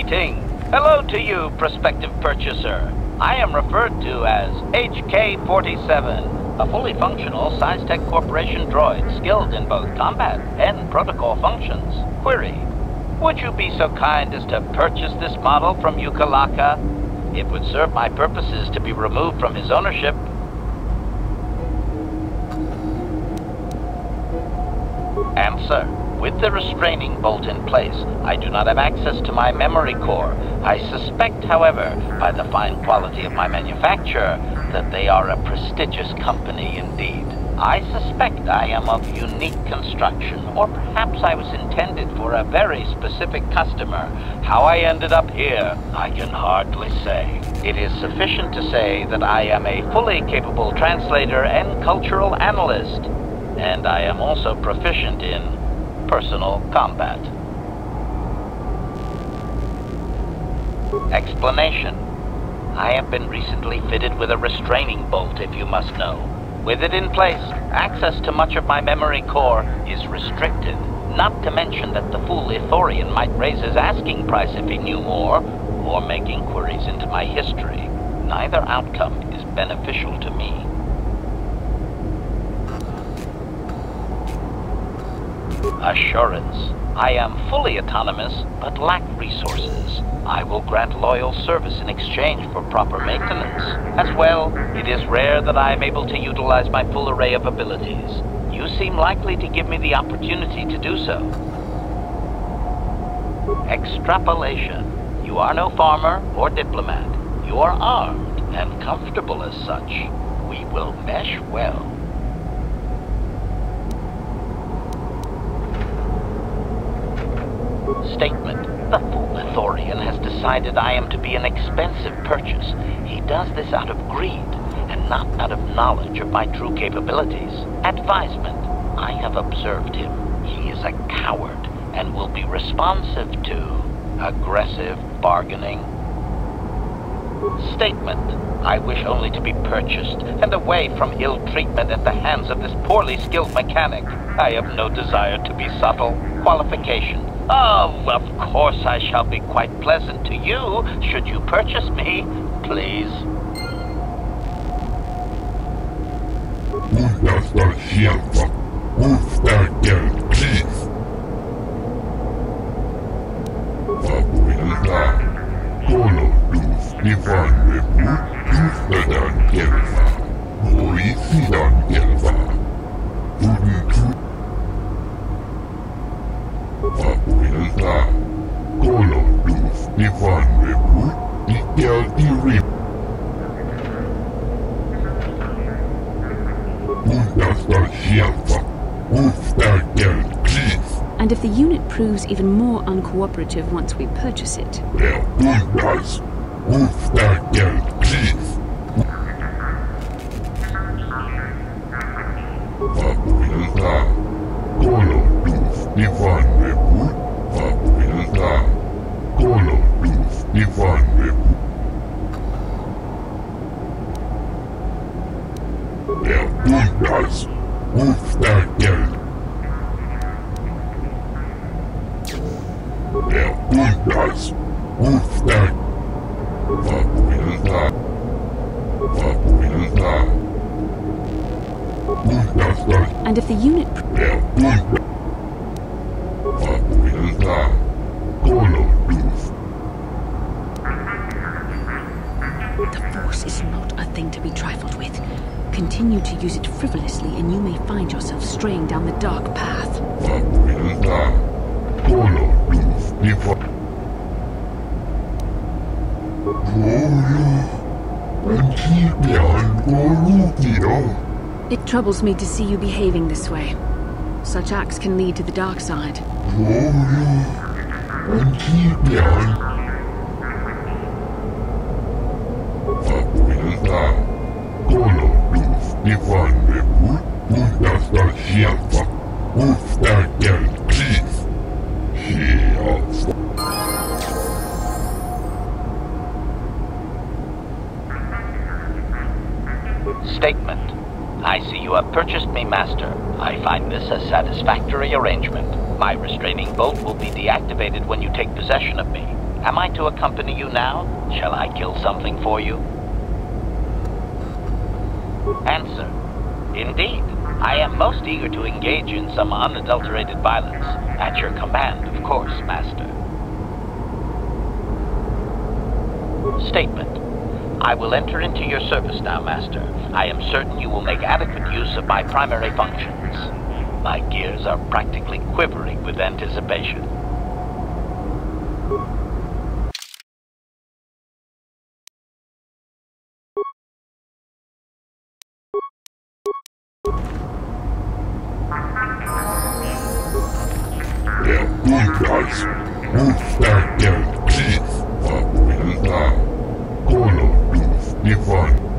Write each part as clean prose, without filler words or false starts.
Greeting. Hello to you, prospective purchaser. I am referred to as HK-47, a fully functional Size-Tech Corporation droid skilled in both combat and protocol functions. Query: would you be so kind as to purchase this model from Yukalaka? It would serve my purposes to be removed from his ownership. Answer: with the restraining bolt in place, I do not have access to my memory core. I suspect, however, by the fine quality of my manufacture, that they are a prestigious company indeed. I suspect I am of unique construction, or perhaps I was intended for a very specific customer. How I ended up here, I can hardly say. It is sufficient to say that I am a fully capable translator and cultural analyst, and I am also proficient in personal combat. Explanation: I have been recently fitted with a restraining bolt, if you must know. With it in place, access to much of my memory core is restricted, not to mention that the fool Ithorian might raise his asking price if he knew more, or make inquiries into my history. Neither outcome is beneficial to me. Assurance: I am fully autonomous, but lack resources. I will grant loyal service in exchange for proper maintenance. As well, it is rare that I am able to utilize my full array of abilities. You seem likely to give me the opportunity to do so. Extrapolation: you are no farmer or diplomat. You are armed and comfortable as such. We will mesh well. Statement: the fool Ithorian has decided I am to be an expensive purchase. He does this out of greed, and not out of knowledge of my true capabilities. Advisement: I have observed him. He is a coward, and will be responsive to aggressive bargaining. Statement: I wish only to be purchased, and away from ill treatment at the hands of this poorly skilled mechanic. I have no desire to be subtle. Qualification: oh, of course I shall be quite pleasant to you, should you purchase me, please. And if the unit proves even more uncooperative once we purchase it? And if the unit... The Force is not a thing to be trifled with. Continue to use it frivolously and you may find yourself straying down the dark path. It troubles me to see you behaving this way. Such acts can lead to the dark side. Statement: I see you have purchased me, Master. I find this a satisfactory arrangement. My restraining bolt will be deactivated when you take possession of me. Am I to accompany you now? Shall I kill something for you? Answer. Indeed. I am most eager to engage in some unadulterated violence. At your command, of course, Master. Statement. I will enter into your service now, Master. I am certain you will make adequate use of my primary functions. My gears are practically quivering with anticipation. Der Durchgeist ruft nach der Chief, Fabuilta, KotorHDTVChannel.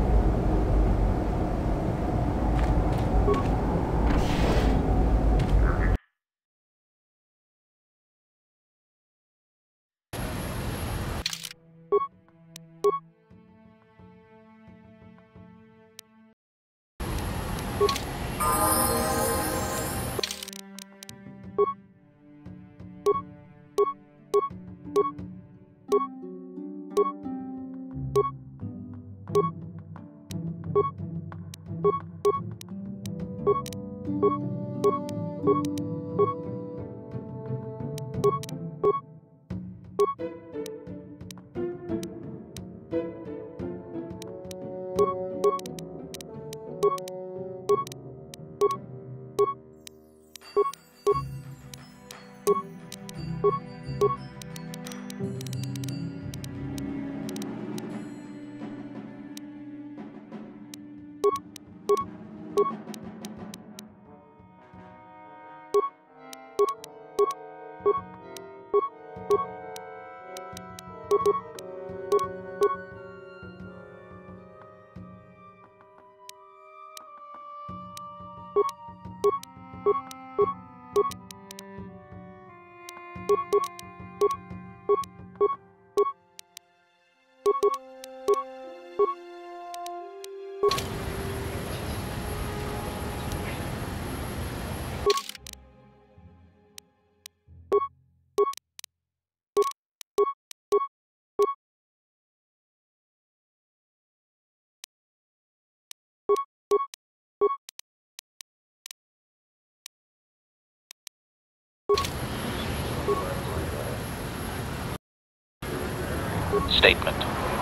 Statement.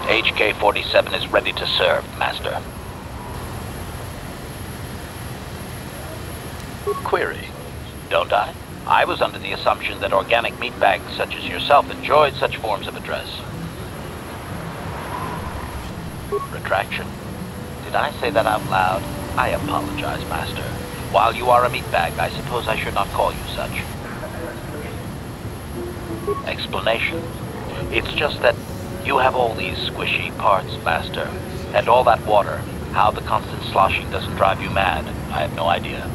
HK-47 is ready to serve, Master. Query. Don't I? I was under the assumption that organic meatbags such as yourself enjoyed such forms of address. Retraction. Did I say that out loud? I apologize, Master. While you are a meatbag, I suppose I should not call you such. Explanation. It's just that you have all these squishy parts, Master. And all that water. How the constant sloshing doesn't drive you mad, I have no idea.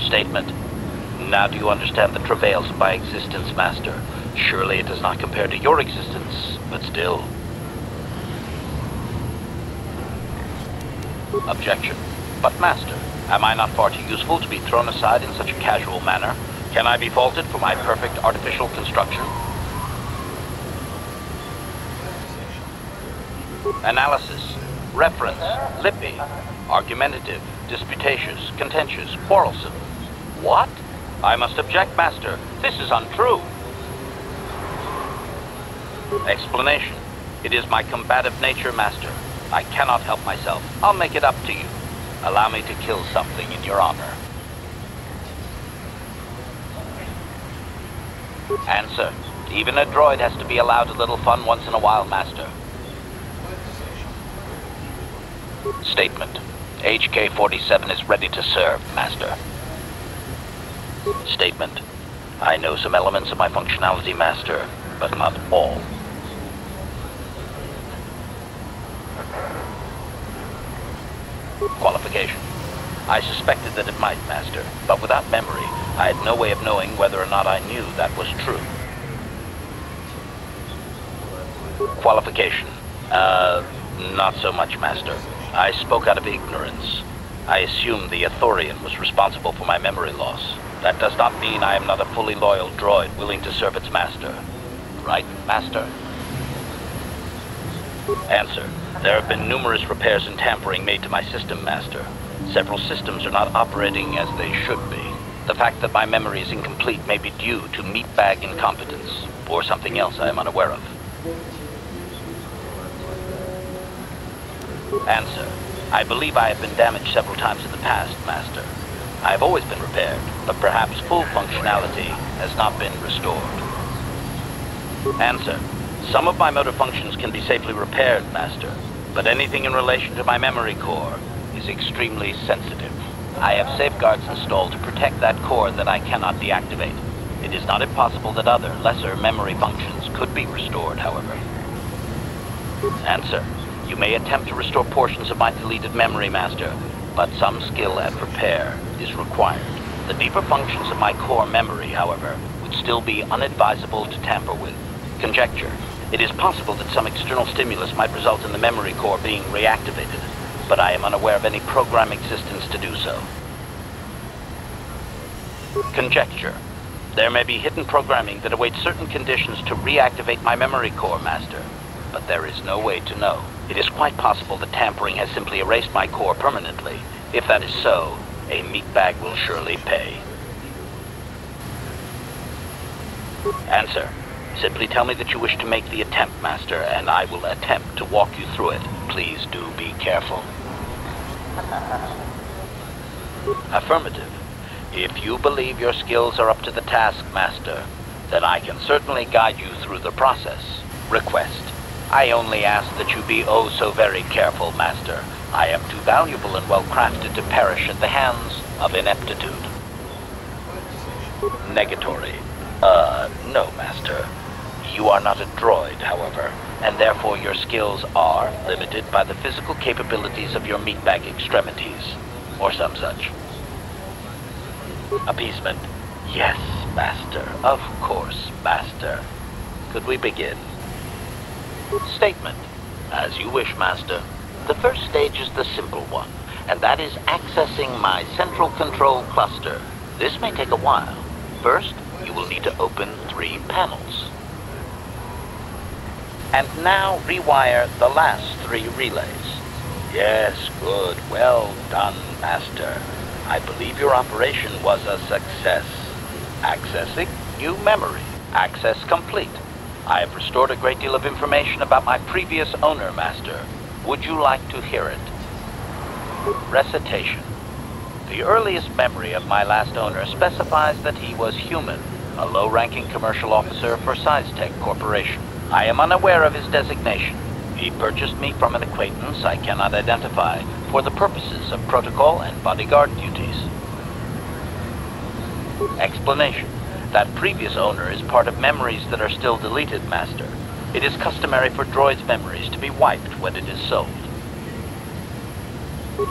Statement. Now do you understand the travails of my existence, Master? Surely it does not compare to your existence, but still. Objection. But Master, am I not far too useful to be thrown aside in such a casual manner? Can I be faulted for my perfect artificial construction? Analysis. Reference. Lippy. Argumentative. Disputatious. Contentious. Quarrelsome. What? I must object, Master. This is untrue. Explanation. It is my combative nature, Master. I cannot help myself. I'll make it up to you. Allow me to kill something in your honor. Answer. Even a droid has to be allowed a little fun once in a while, Master. Statement. HK-47 is ready to serve, Master. Statement. I know some elements of my functionality, Master, but not all. Qualification. I suspected that it might, Master, but without memory, I had no way of knowing whether or not I knew that was true. Qualification. Not so much, Master. I spoke out of ignorance. I assumed the Ithorian was responsible for my memory loss. That does not mean I am not a fully loyal droid willing to serve its master. Right, Master? Answer. There have been numerous repairs and tampering made to my system, Master. Several systems are not operating as they should be. The fact that my memory is incomplete may be due to meatbag incompetence, or something else I am unaware of. Answer. I believe I have been damaged several times in the past, Master. I have always been repaired, but perhaps full functionality has not been restored. Answer. Some of my motor functions can be safely repaired, Master, but anything in relation to my memory core is extremely sensitive. I have safeguards installed to protect that core that I cannot deactivate. It is not impossible that other, lesser memory functions could be restored, however. Answer. You may attempt to restore portions of my deleted memory, Master, but some skill and repair is required. The deeper functions of my core memory, however, would still be unadvisable to tamper with. Conjecture. It is possible that some external stimulus might result in the memory core being reactivated, but I am unaware of any program existence to do so. Conjecture. There may be hidden programming that awaits certain conditions to reactivate my memory core, Master, but there is no way to know. It is quite possible that tampering has simply erased my core permanently. If that is so, a meatbag will surely pay. Answer. Simply tell me that you wish to make the attempt, Master, and I will attempt to walk you through it. Please do be careful. Affirmative. If you believe your skills are up to the task, Master, then I can certainly guide you through the process. Request. I only ask that you be oh so very careful, Master. I am too valuable and well-crafted to perish at the hands of ineptitude. Negatory. No, Master. You are not a droid, however, and therefore your skills are limited by the physical capabilities of your meatbag extremities, or some such. Appeasement. Yes, Master. Of course, Master. Could we begin? Statement. As you wish, Master. The first stage is the simple one, and that is accessing my central control cluster. This may take a while. First, you will need to open 3 panels. And now rewire the last 3 relays. Yes, good. Well done, Master. I believe your operation was a success. Accessing new memory. Access complete. I have restored a great deal of information about my previous owner, Master. Would you like to hear it? Recitation. The earliest memory of my last owner specifies that he was human, a low-ranking commercial officer for SciTech Corporation. I am unaware of his designation. He purchased me from an acquaintance I cannot identify for the purposes of protocol and bodyguard duties. Explanation. That previous owner is part of memories that are still deleted, Master. It is customary for droids' memories to be wiped when it is sold.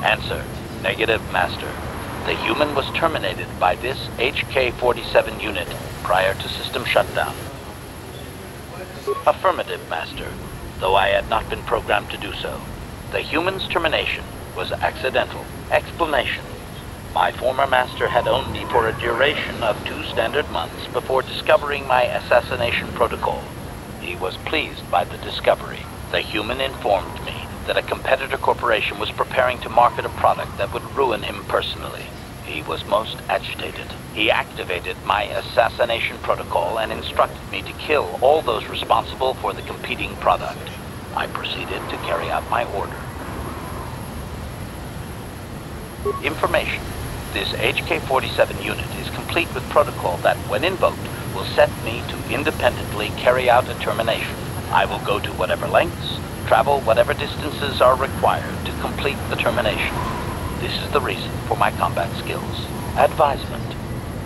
Answer. Negative, Master. The human was terminated by this HK-47 unit prior to system shutdown. Affirmative, Master, though I had not been programmed to do so. The human's termination was accidental. Explanation. My former master had owned me for a duration of 2 standard months before discovering my assassination protocol. He was pleased by the discovery. The human informed me that a competitor corporation was preparing to market a product that would ruin him personally. He was most agitated. He activated my assassination protocol and instructed me to kill all those responsible for the competing product. I proceeded to carry out my order. Information. This HK-47 unit is complete with protocol that, when invoked, will set me to independently carry out a termination. I will go to whatever lengths, travel whatever distances are required to complete the termination. This is the reason for my combat skills. Advisement.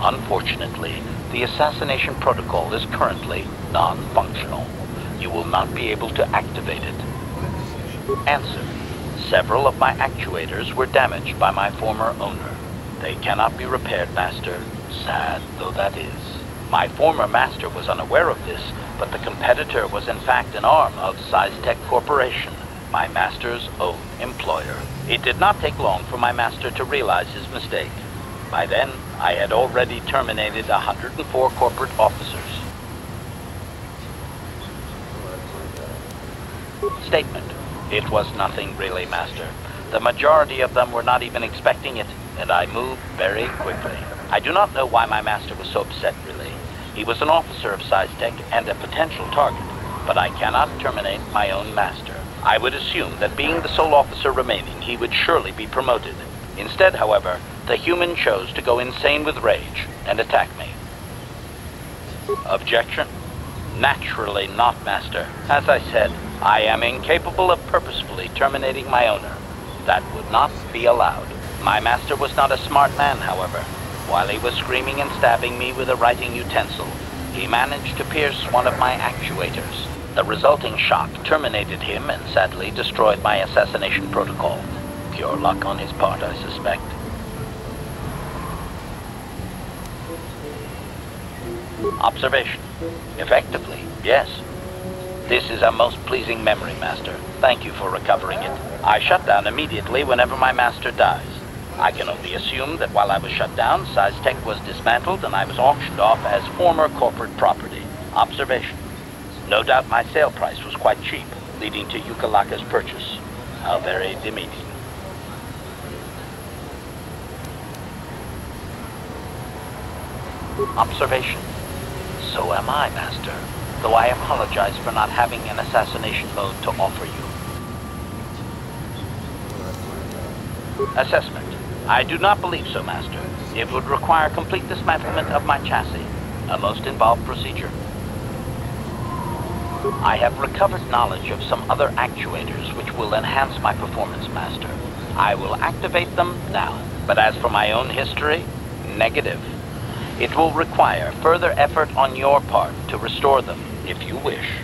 Unfortunately, the assassination protocol is currently non-functional. You will not be able to activate it. Answer. Several of my actuators were damaged by my former owner. They cannot be repaired, Master. Sad though that is. My former master was unaware of this, but the competitor was in fact an arm of SciTech Corporation, my master's own employer. It did not take long for my master to realize his mistake. By then, I had already terminated 104 corporate officers. Statement. It was nothing really, Master. The majority of them were not even expecting it, and I moved very quickly. I do not know why my master was so upset, really. He was an officer of SciTech and a potential target, but I cannot terminate my own master. I would assume that being the sole officer remaining, he would surely be promoted. Instead, however, the human chose to go insane with rage and attack me. Objection? Naturally not, Master. As I said, I am incapable of purposefully terminating my owner. That would not be allowed. My master was not a smart man, however. While he was screaming and stabbing me with a writing utensil, he managed to pierce one of my actuators. The resulting shock terminated him and sadly destroyed my assassination protocol. Pure luck on his part, I suspect. Observation. Effectively, yes. This is a most pleasing memory, Master. Thank you for recovering it. I shut down immediately whenever my master dies. I can only assume that while I was shut down, SciTech was dismantled and I was auctioned off as former corporate property. Observation. No doubt my sale price was quite cheap, leading to Yukalaka's purchase. How very demeaning. Observation. So am I, Master, though I apologize for not having an assassination mode to offer you. Assessment. I do not believe so, Master. It would require complete dismantlement of my chassis, a most involved procedure. I have recovered knowledge of some other actuators which will enhance my performance, Master. I will activate them now, but as for my own history, negative. It will require further effort on your part to restore them, if you wish.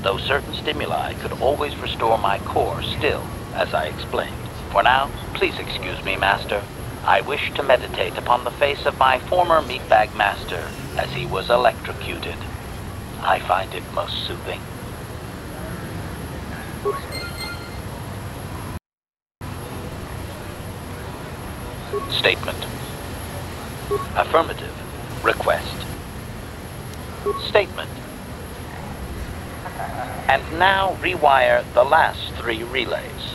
Though certain stimuli could always restore my core still, as I explained. For now, please excuse me, Master. I wish to meditate upon the face of my former meatbag master as he was electrocuted. I find it most soothing. Statement. Affirmative. Request. Statement. And now rewire the last 3 relays.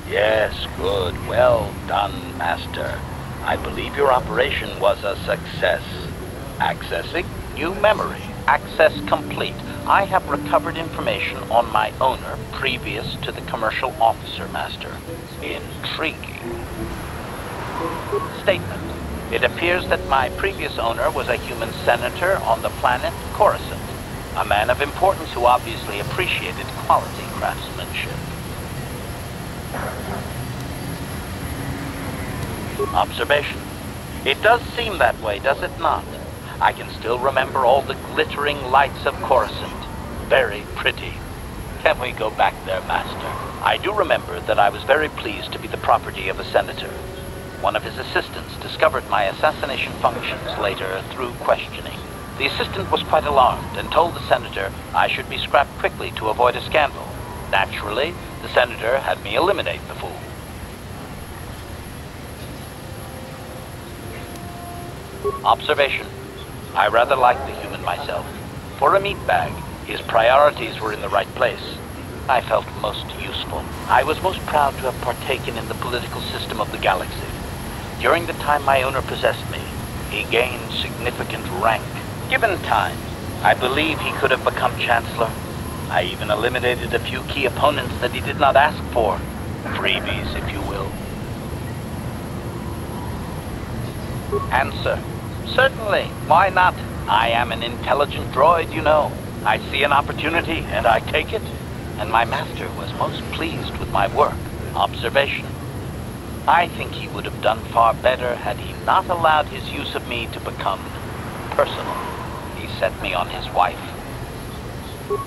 Yes, good. Well done, Master. I believe your operation was a success. Accessing new memory. Access complete. I have recovered information on my owner previous to the commercial officer, Master. Intriguing. Statement. It appears that my previous owner was a human senator on the planet Coruscant, a man of importance who obviously appreciated quality craftsmanship. Observation. It does seem that way, does it not? I can still remember all the glittering lights of Coruscant. Very pretty. Can we go back there, Master? I do remember that I was very pleased to be the property of a senator. One of his assistants discovered my assassination functions later through questioning. The assistant was quite alarmed and told the senator I should be scrapped quickly to avoid a scandal. Naturally, the senator had me eliminate the fool. Observation. I rather liked the human myself. For a meatbag, his priorities were in the right place. I felt most useful. I was most proud to have partaken in the political system of the galaxy. During the time my owner possessed me, he gained significant rank. Given time, I believe he could have become Chancellor. I even eliminated a few key opponents that he did not ask for. Freebies, if you will. Answer. Certainly. Why not? I am an intelligent droid, you know. I see an opportunity, and I take it. And my master was most pleased with my work. Observation. I think he would have done far better had he not allowed his use of me to become personal. He set me on his wife.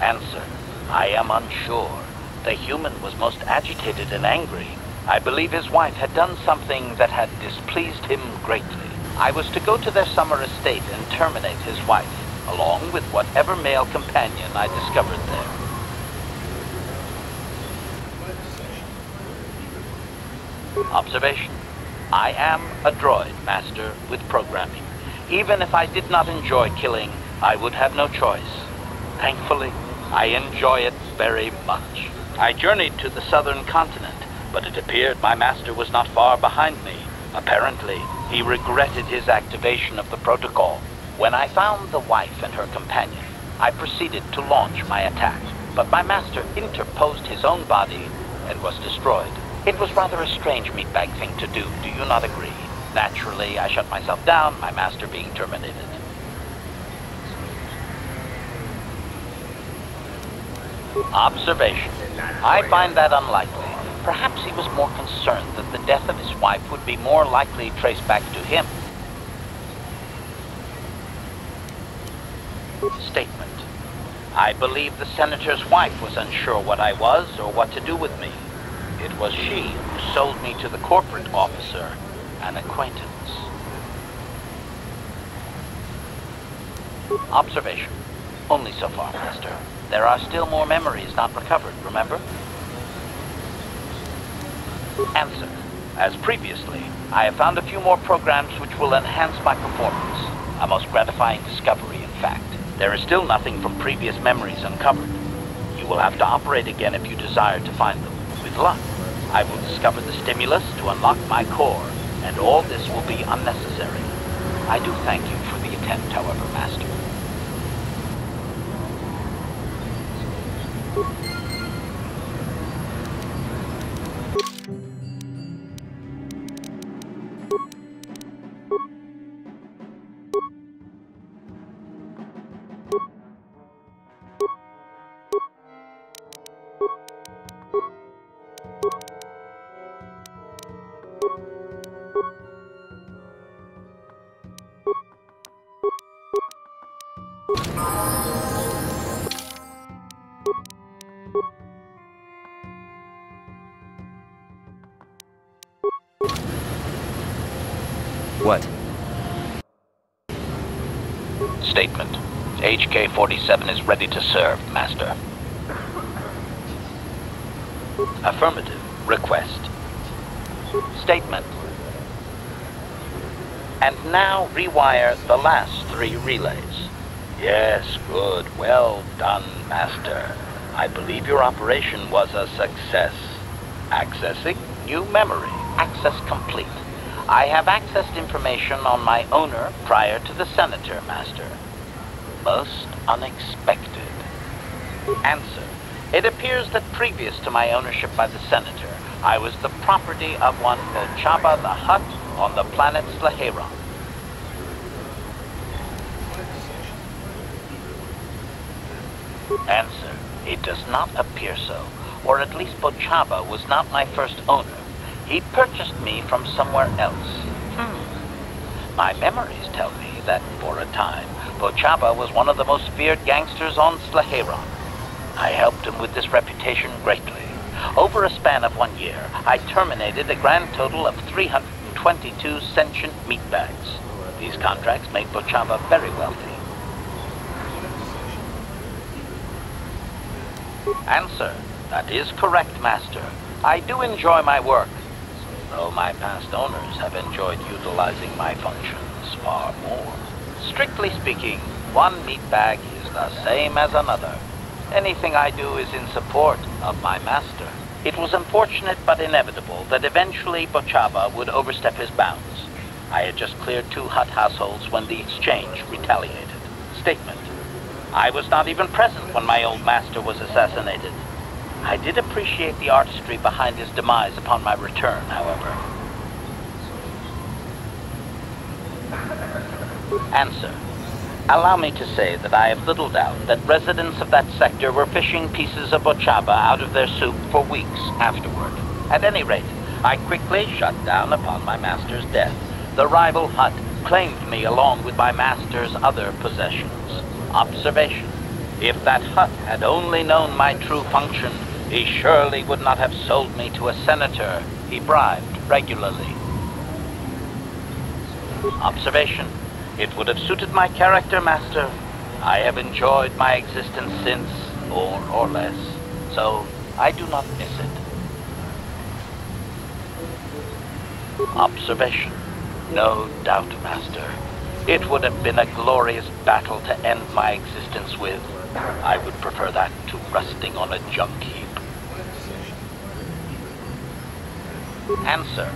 Answer. I am unsure. The human was most agitated and angry. I believe his wife had done something that had displeased him greatly. I was to go to their summer estate and terminate his wife, along with whatever male companion I discovered there. Observation. I am a droid, Master, with programming. Even if I did not enjoy killing, I would have no choice. Thankfully, I enjoy it very much. I journeyed to the southern continent, but it appeared my master was not far behind me. Apparently, he regretted his activation of the protocol. When I found the wife and her companion, I proceeded to launch my attack, but my master interposed his own body and was destroyed. It was rather a strange meatbag thing to do you not agree? Naturally, I shut myself down, my master being terminated. Observation. I find that unlikely. Perhaps he was more concerned that the death of his wife would be more likely traced back to him. Statement. I believe the senator's wife was unsure what I was or what to do with me. It was she who sold me to the corporate officer, an acquaintance. Observation. Only so far, Master. There are still more memories not recovered, remember? Answer. As previously, I have found a few more programs which will enhance my performance. A most gratifying discovery, in fact. There is still nothing from previous memories uncovered. You will have to operate again if you desire to find them. With luck, I will discover the stimulus to unlock my core, and all this will be unnecessary. I do thank you for the attempt, however, Master. What? Statement. HK-47 is ready to serve, Master. Affirmative. Request. Statement. And now rewire the last 3 relays. Yes, good. Well done, Master. I believe your operation was a success. Accessing new memory. Access complete. I have accessed information on my owner prior to the Senator, Master. Most unexpected. Answer. It appears that previous to my ownership by the Senator, I was the property of one Bochaba the Hutt on the planet Slaheron. Answer. It does not appear so, or at least Bochaba was not my first owner. He purchased me from somewhere else. My memories tell me that, for a time, Bochaba was one of the most feared gangsters on Slaheron. I helped him with this reputation greatly. Over a span of 1 year, I terminated a grand total of 322 sentient meatbags. These contracts made Bochaba very wealthy. Answer. That is correct, Master. I do enjoy my work, though my past owners have enjoyed utilizing my functions far more. Strictly speaking, one meatbag is the same as another. Anything I do is in support of my master. It was unfortunate but inevitable that eventually Bochaba would overstep his bounds. I had just cleared 2 Hutt households when the exchange retaliated. Statement. I was not even present when my old master was assassinated. I did appreciate the artistry behind his demise upon my return, however. Answer. Allow me to say that I have little doubt that residents of that sector were fishing pieces of Bochaba out of their soup for weeks afterward. At any rate, I quickly shut down upon my master's death. The rival Hutt claimed me along with my master's other possessions. Observation. If that Hutt had only known my true function, he surely would not have sold me to a senator he bribed regularly. Observation. It would have suited my character, Master. I have enjoyed my existence since, more or less, so I do not miss it. Observation. No doubt, Master. It would have been a glorious battle to end my existence with. I would prefer that to resting on a junk heap. Answer.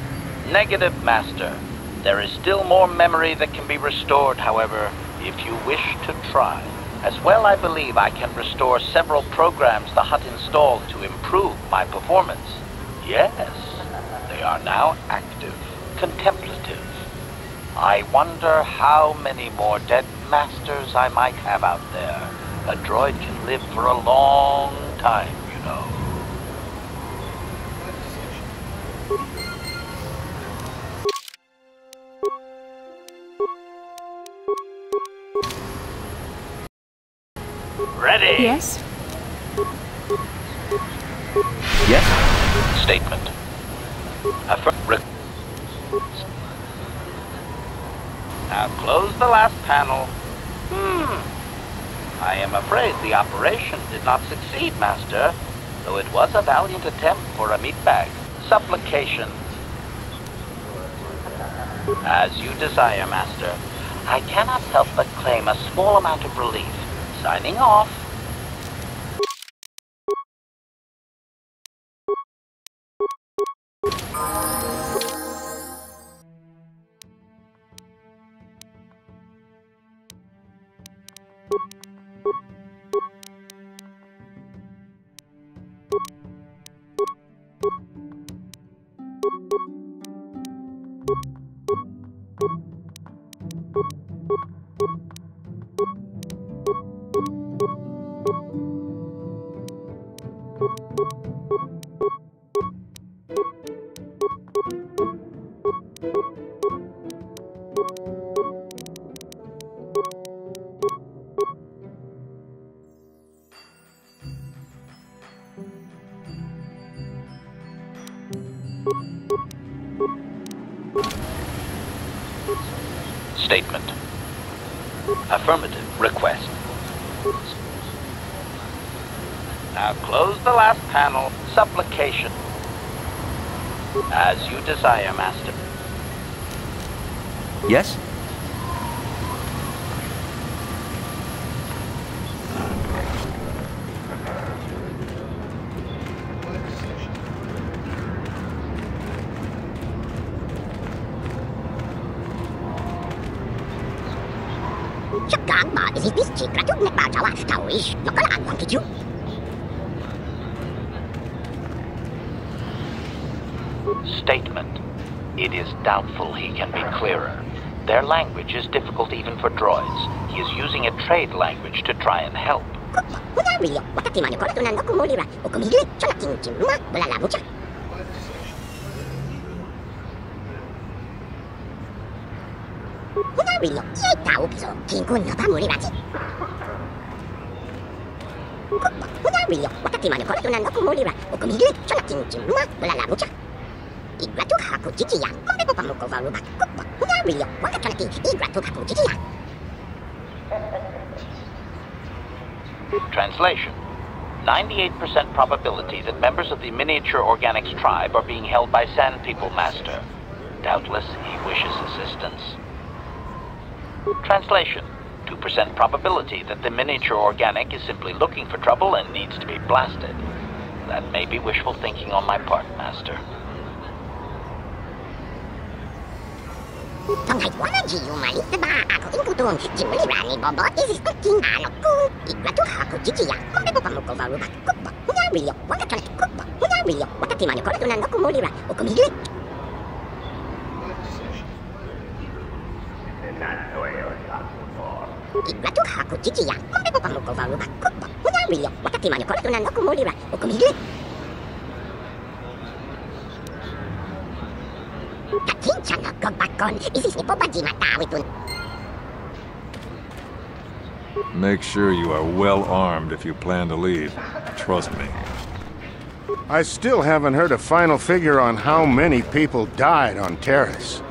Negative, Master. There is still more memory that can be restored, however, if you wish to try. As well, I believe I can restore several programs the hut installed to improve my performance. Yes, they are now active, contemplative. I wonder how many more dead masters I might have out there. A droid can live for a long time, you know. Ready? Yes? Yes? Statement. Now close the last panel. I am afraid the operation did not succeed, Master, though it was a valiant attempt for a meat bag. Supplication. As you desire, Master. I cannot help but claim a small amount of relief. Signing off. Statement. Affirmative. Request. Now close the last panel. Supplication. As you desire, Master. Yes? Chắc chắn mà is this chỉ là chút nét bà cháu à, cháu ý, nó có là quan chứ. Statement. It is doubtful he can be clearer. Their language is difficult even for droids. He is using a trade language to try and help. Translation. 98% probability that members of the miniature organics tribe are being held by Sand People, Master. Doubtless, he wishes assistance. Translation. 2% probability that the miniature organic is simply looking for trouble and needs to be blasted. That may be wishful thinking on my part, Master. Make sure you are well armed if you plan to leave. Trust me. I still haven't heard a final figure on how many people died on Terrace.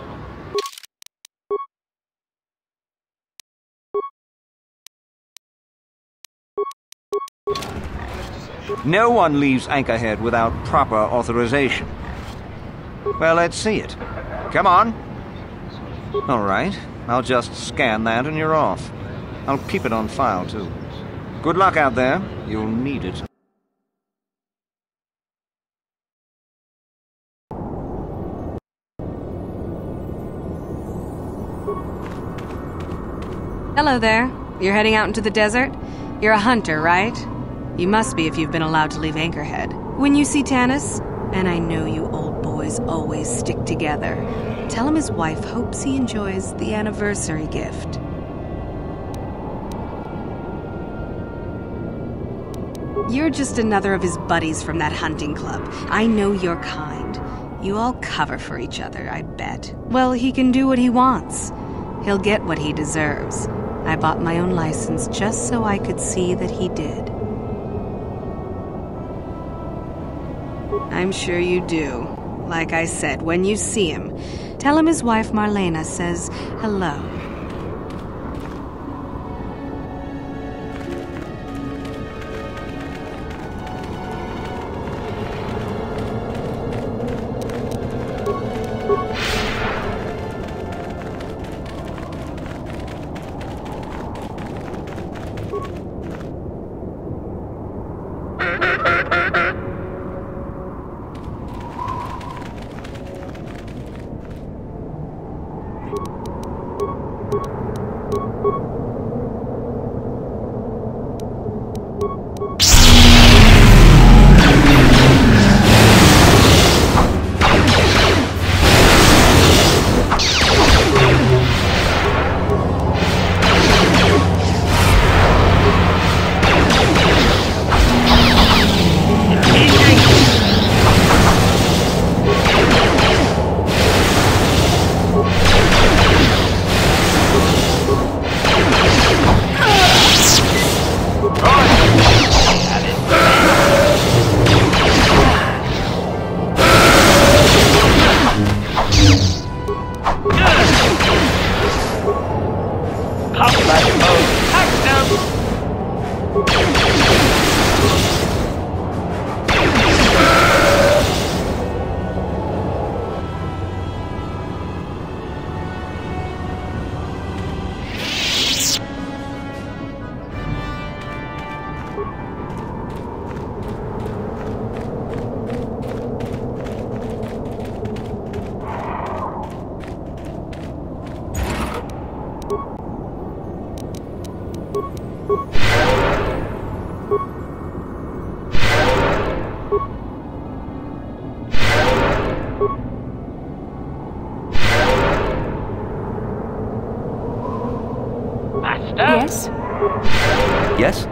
No one leaves Anchorhead without proper authorization. Well, let's see it. Come on. All right. I'll just scan that and you're off. I'll keep it on file, too. Good luck out there. You'll need it. Hello there. You're heading out into the desert? You're a hunter, right? You must be if you've been allowed to leave Anchorhead. When you see Tanis, and I know you old boys always stick together, tell him his wife hopes he enjoys the anniversary gift. You're just another of his buddies from that hunting club. I know your kind. You all cover for each other, I bet. Well, he can do what he wants. He'll get what he deserves. I bought my own license just so I could see that he did. I'm sure you do. Like I said, when you see him, tell him his wife Marlena says hello. Yes? Yes?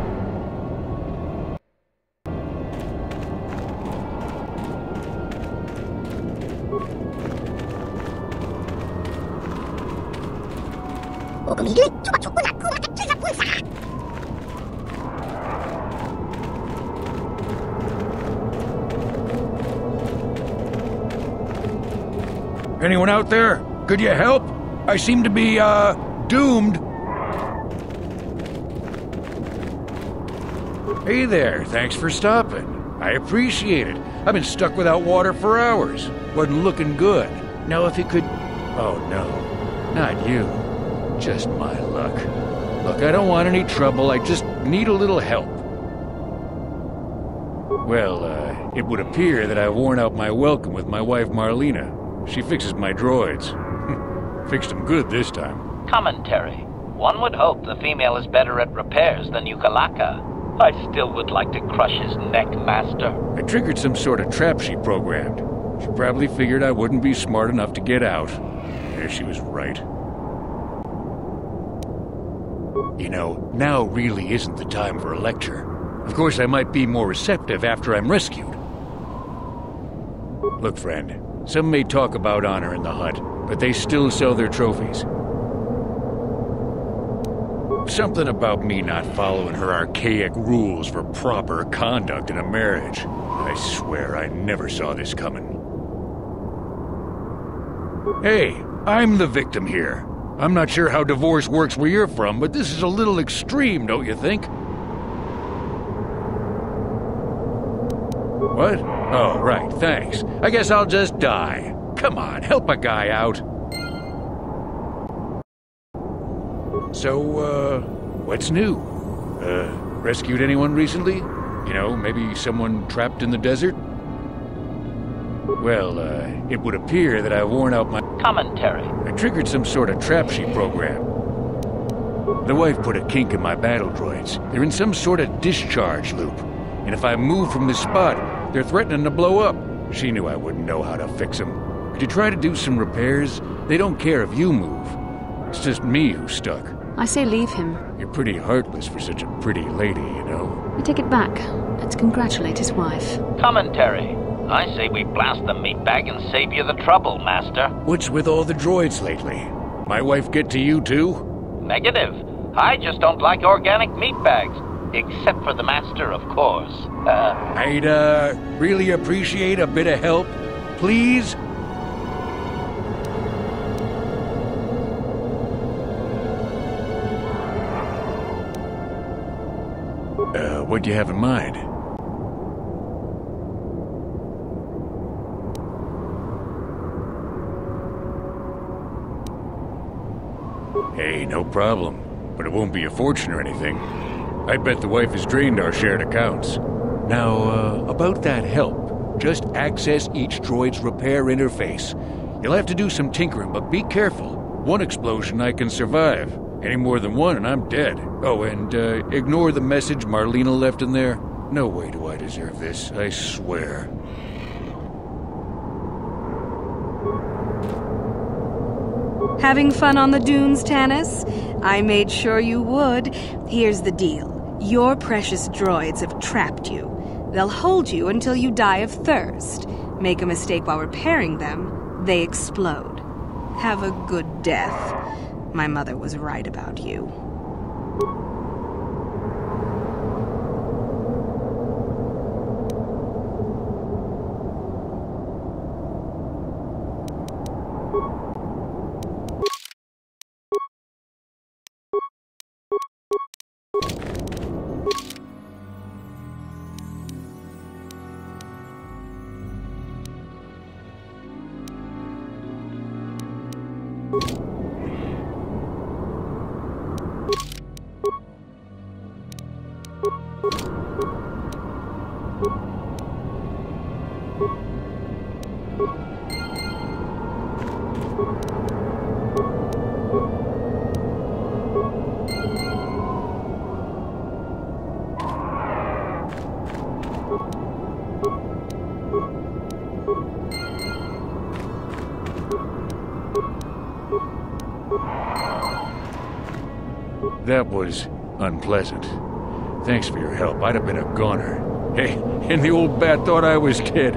Anyone out there? Could you help? I seem to be, doomed. Hey there, thanks for stopping. I appreciate it. I've been stuck without water for hours. Wasn't looking good. Now if you could... Oh no, not you. Just my luck. Look, I don't want any trouble, I just need a little help. Well, it would appear that I've worn out my welcome with my wife Marlena. She fixes my droids. Fixed them good this time. Commentary. One would hope the female is better at repairs than Yukalaka. I still would like to crush his neck, Master. I triggered some sort of trap she programmed. She probably figured I wouldn't be smart enough to get out. Yeah, she was right. You know, now really isn't the time for a lecture. Of course, I might be more receptive after I'm rescued. Look, friend, some may talk about honor in the hut, but they still sell their trophies. Something about me not following her archaic rules for proper conduct in a marriage. I swear I never saw this coming. Hey, I'm the victim here. I'm not sure how divorce works where you're from, but this is a little extreme, don't you think? What? Oh, right, thanks. I guess I'll just die. Come on, help a guy out. So, what's new? Rescued anyone recently? You know, maybe someone trapped in the desert? Well, it would appear that I've worn out my Commentary. I triggered some sort of trap sheet program. The wife put a kink in my battle droids. They're in some sort of discharge loop. And if I move from this spot, they're threatening to blow up. She knew I wouldn't know how to fix them. Could you try to do some repairs? They don't care if you move. It's just me who's stuck. I say leave him. You're pretty heartless for such a pretty lady, you know. I take it back. Let's congratulate his wife. Commentary. I say we blast the meatbag and save you the trouble, Master. What's with all the droids lately? My wife get to you too? Negative. I just don't like organic meatbags. Except for the Master, of course. I'd, really appreciate a bit of help. Please? What do you have in mind? Hey, no problem. But it won't be a fortune or anything. I bet the wife has drained our shared accounts. Now, about that help. Just access each droid's repair interface. You'll have to do some tinkering, but be careful. One explosion I can survive. Any more than one and I'm dead. Oh, and ignore the message Marlena left in there. No way do I deserve this, I swear. Having fun on the dunes, Tanis? I made sure you would. Here's the deal. Your precious droids have trapped you. They'll hold you until you die of thirst. Make a mistake while repairing them, they explode. Have a good death. My mother was right about you. That was unpleasant. Thanks for your help. I'd have been a goner. Hey, and the old bat thought I was dead.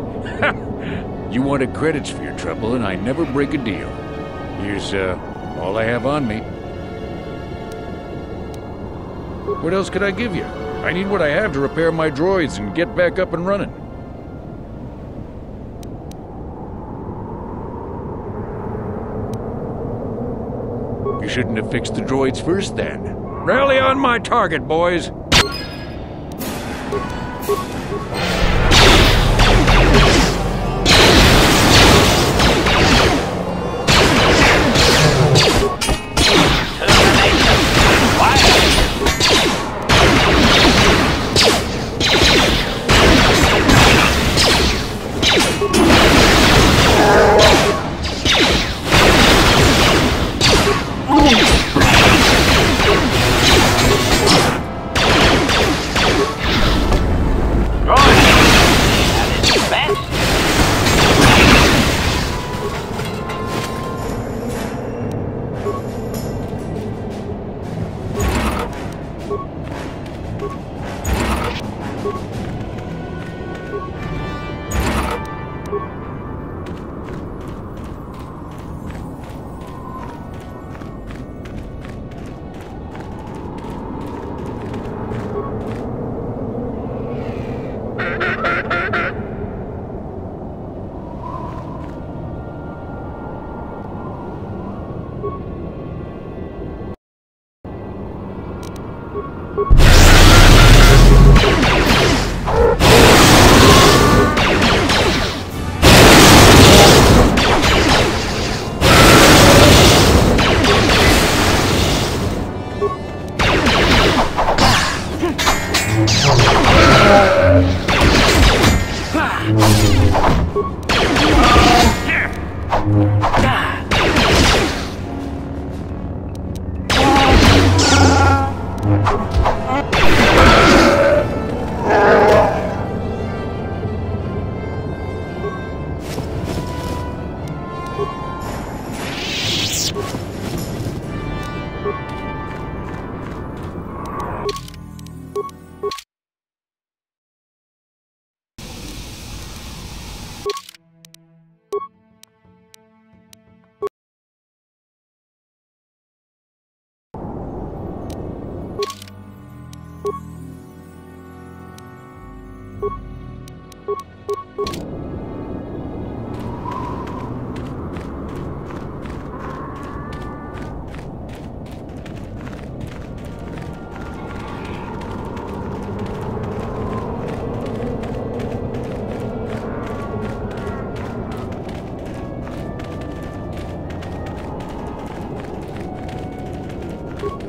You wanted credits for your trouble, and I never break a deal. Here's, all I have on me. What else could I give you? I need what I have to repair my droids and get back up and running. You shouldn't have fixed the droids first, then. Rally on my target, boys! Droids,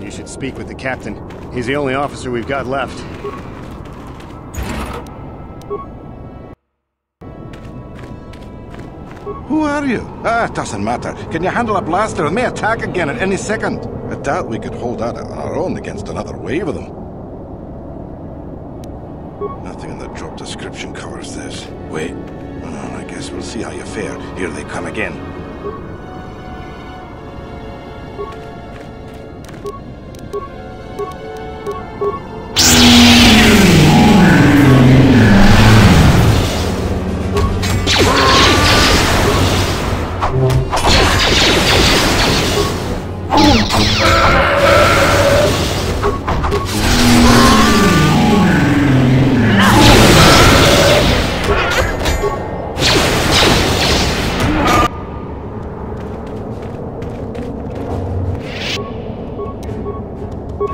You should speak with the captain. He's the only officer we've got left. Who are you? It doesn't matter. Can you handle a blaster? It may attack again at any second. I doubt we could hold out on our own against another wave of them. Nothing in the job description covers this. Wait. I guess we'll see how you fare. Here they come again.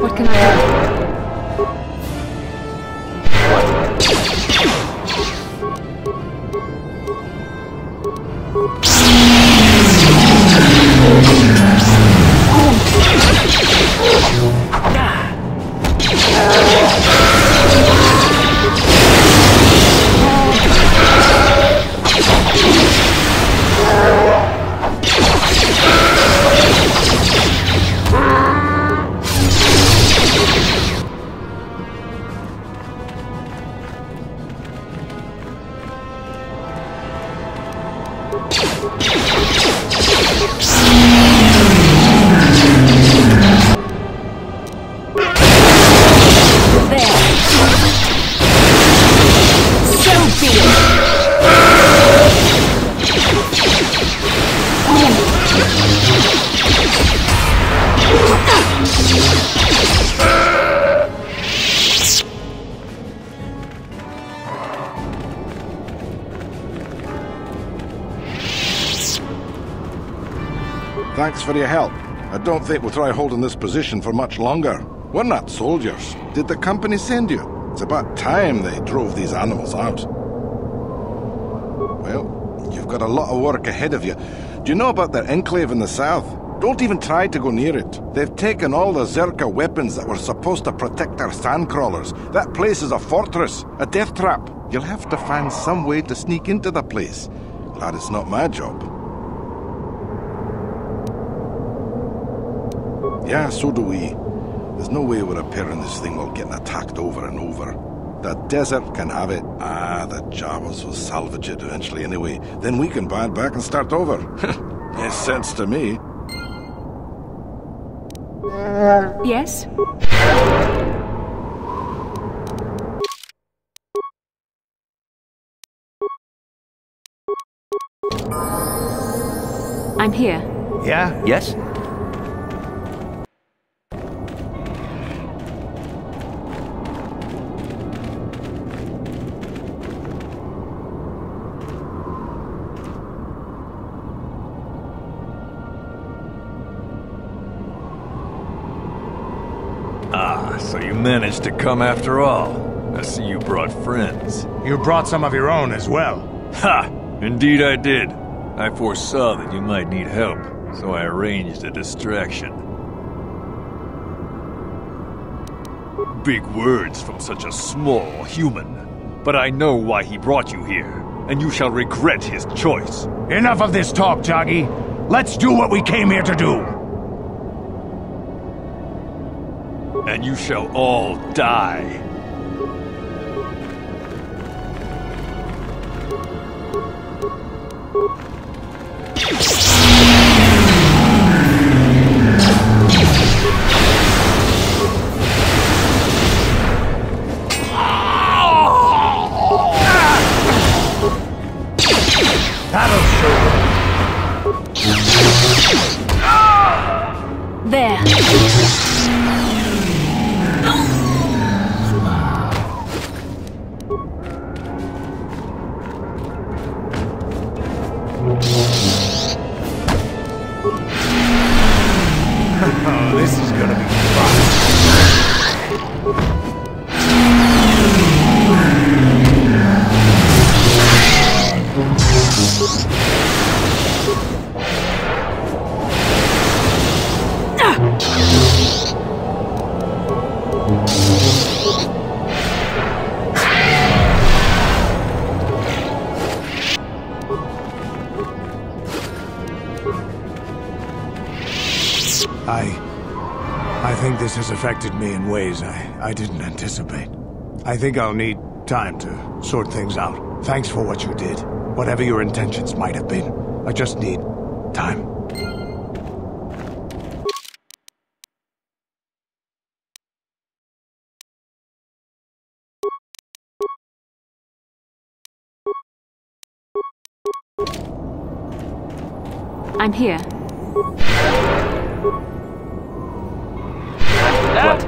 What can I do? Thanks for your help. I don't think we'll try holding this position for much longer. We're not soldiers. Did the company send you? It's about time they drove these animals out. Well, you've got a lot of work ahead of you. Do you know about their enclave in the south? Don't even try to go near it. They've taken all the Zerka weapons that were supposed to protect our sandcrawlers. That place is a fortress, a death trap. You'll have to find some way to sneak into the place. Glad it's not my job. Yeah, so do we. There's no way we're repairing this thing while getting attacked over and over. The desert can have it. The Jawas will salvage it eventually anyway. Then we can buy it back and start over. Makes sense to me. Yes? I'm here. Yeah? Yes? So you managed to come after all. I see you brought friends. You brought some of your own as well. Ha! Indeed I did. I foresaw that you might need help, so I arranged a distraction. Big words from such a small human. But I know why he brought you here, and you shall regret his choice. Enough of this talk, Joggy. Let's do what we came here to do. And you shall all die. That'll show. There. Oh, this is gonna be fun. I think this has affected me in ways I didn't anticipate. I think I'll need time to sort things out. Thanks for what you did. Whatever your intentions might have been. I just need time. I'm here. What?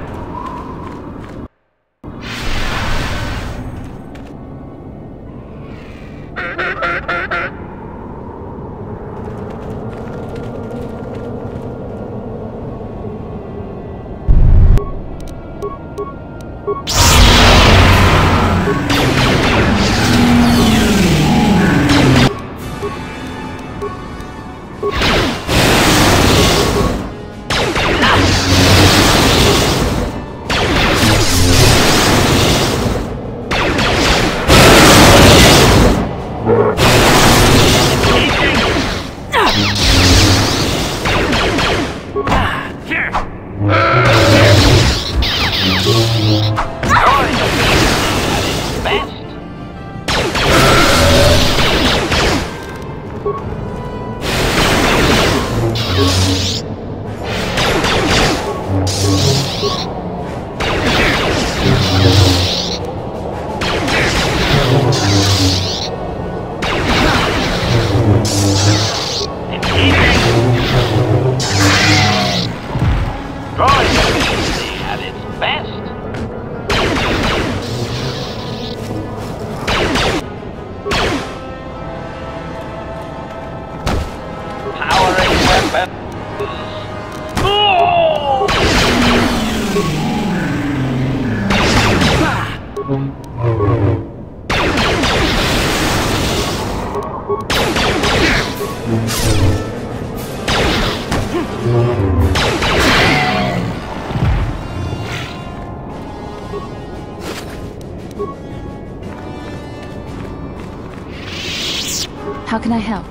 How can I help?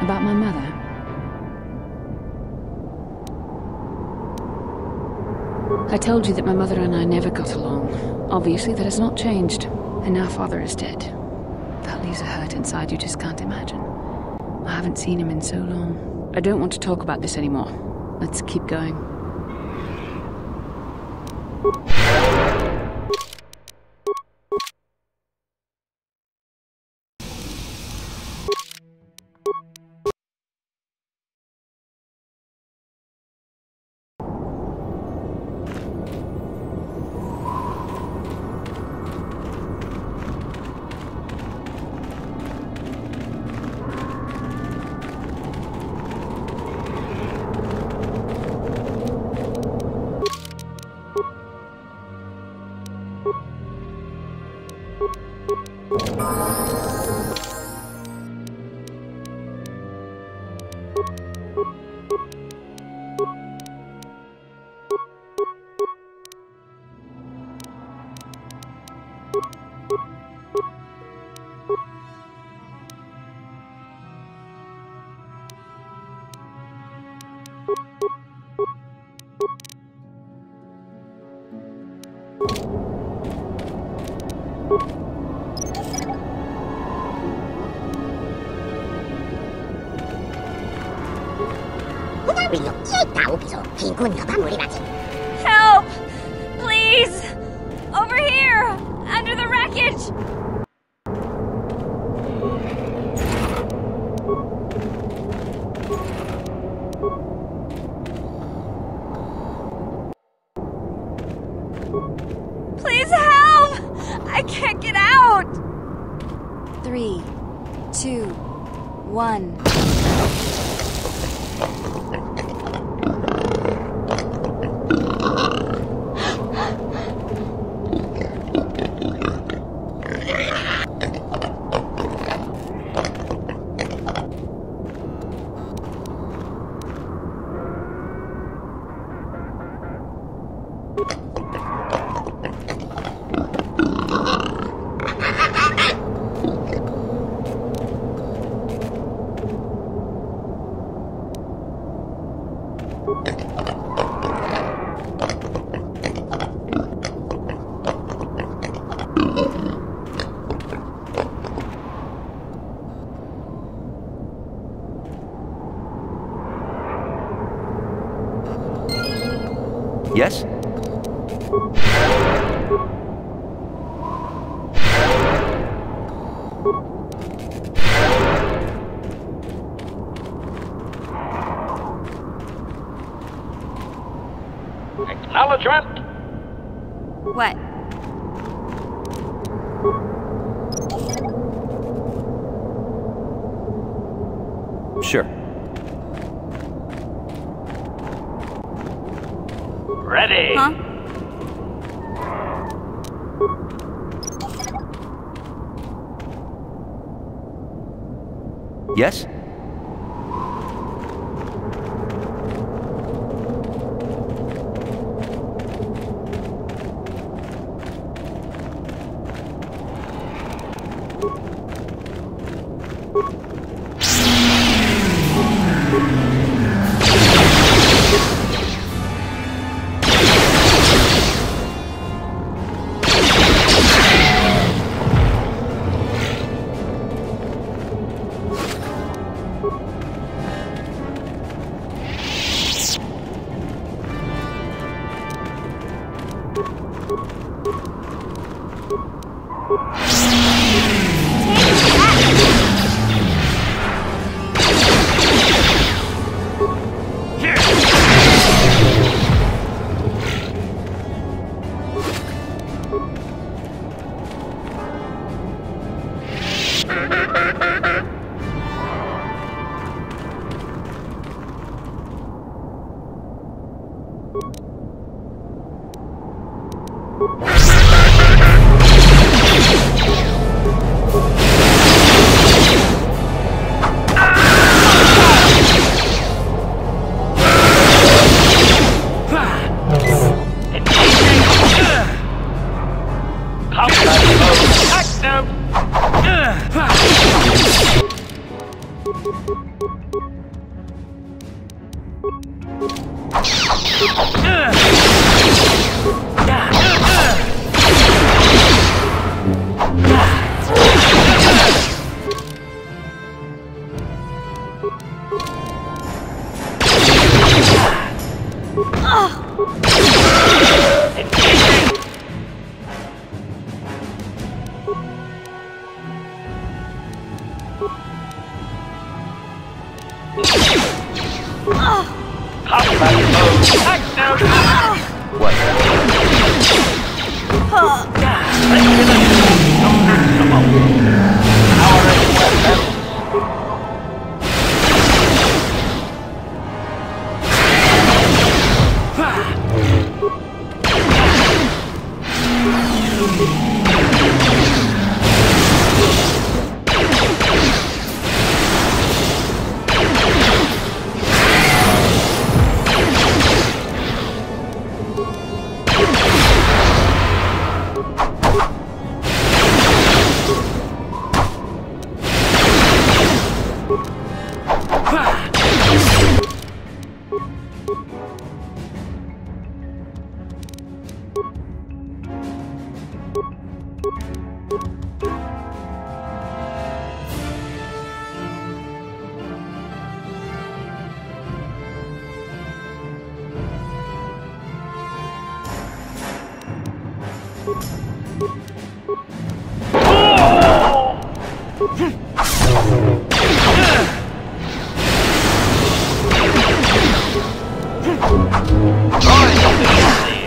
About my mother? I told you that my mother and I never got along. Obviously, that has not changed. And now father is dead. That leaves a hurt inside you just can't imagine. I haven't seen him in so long. I don't want to talk about this anymore. Let's keep going. Help! Please! Over here! Under the wreckage! Please help! I can't get out! 3, 2, 1. Yes? Acknowledgement. What? Sure. Ready. Huh? Yes?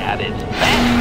At its best.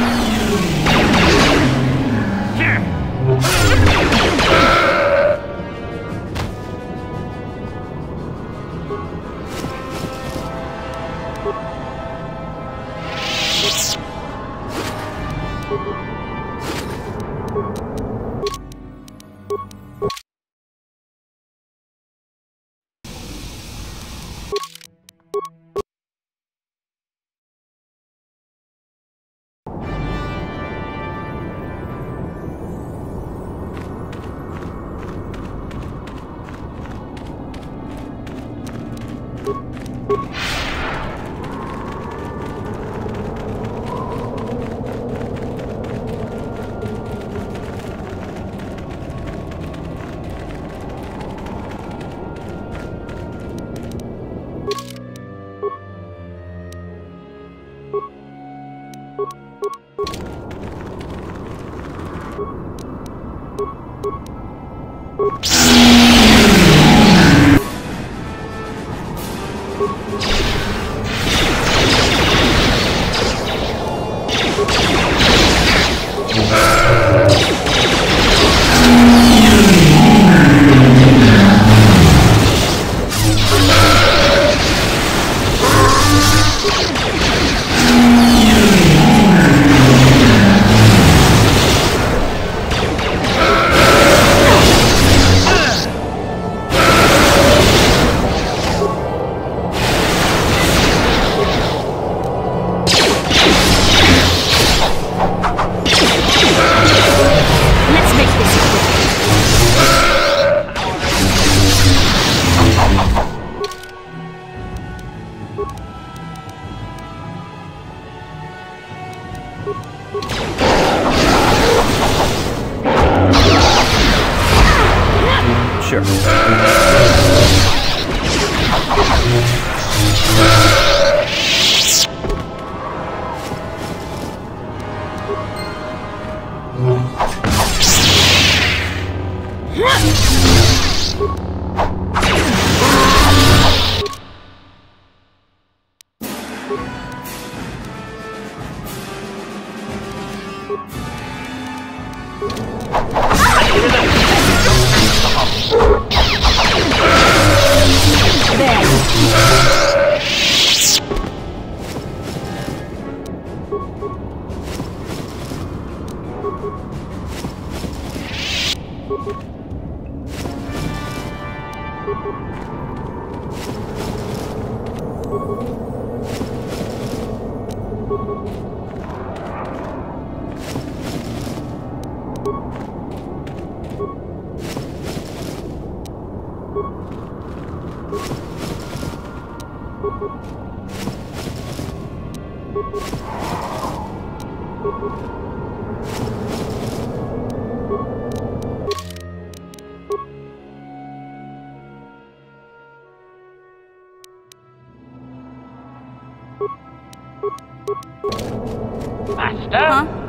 Master?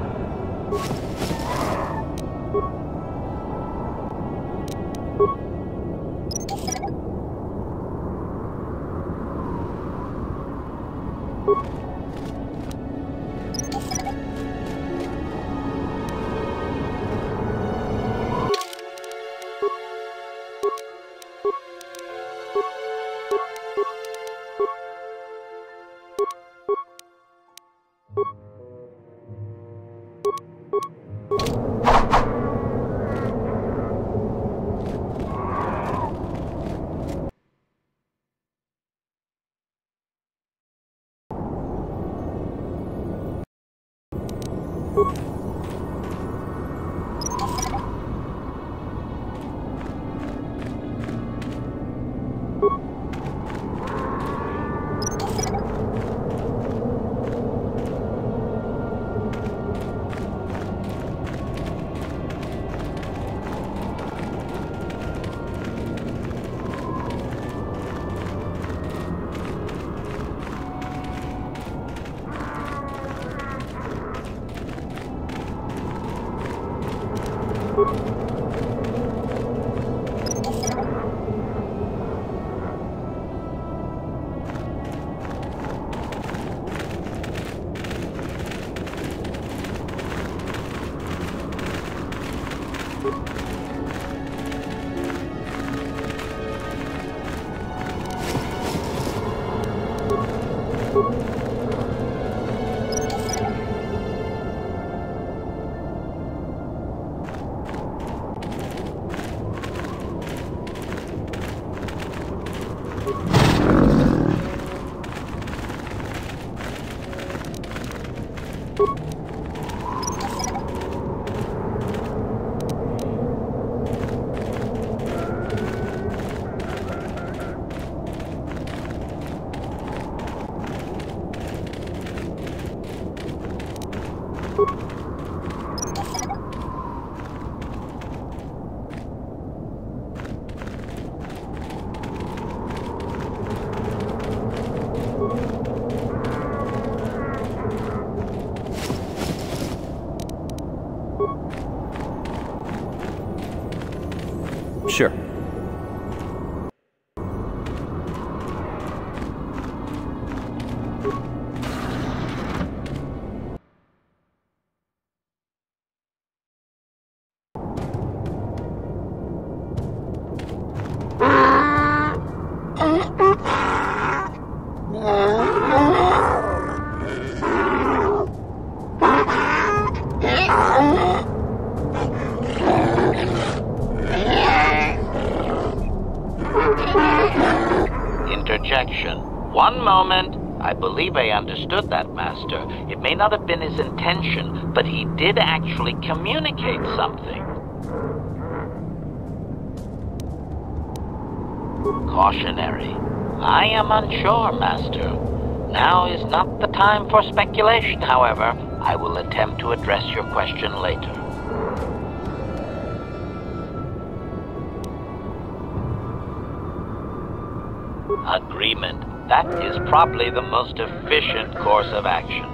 Sure. Interjection. One moment. I believe I understood that, Master. It may not have been his intention, but he did actually communicate something. Cautionary. I am unsure, Master. Now is not the time for speculation, however. I will attempt to address your question later. Agreement. That is probably the most efficient course of action.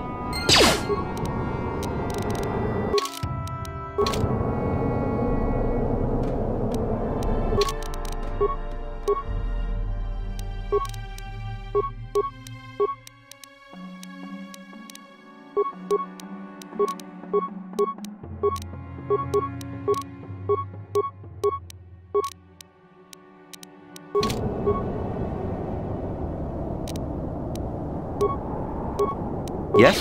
Yes?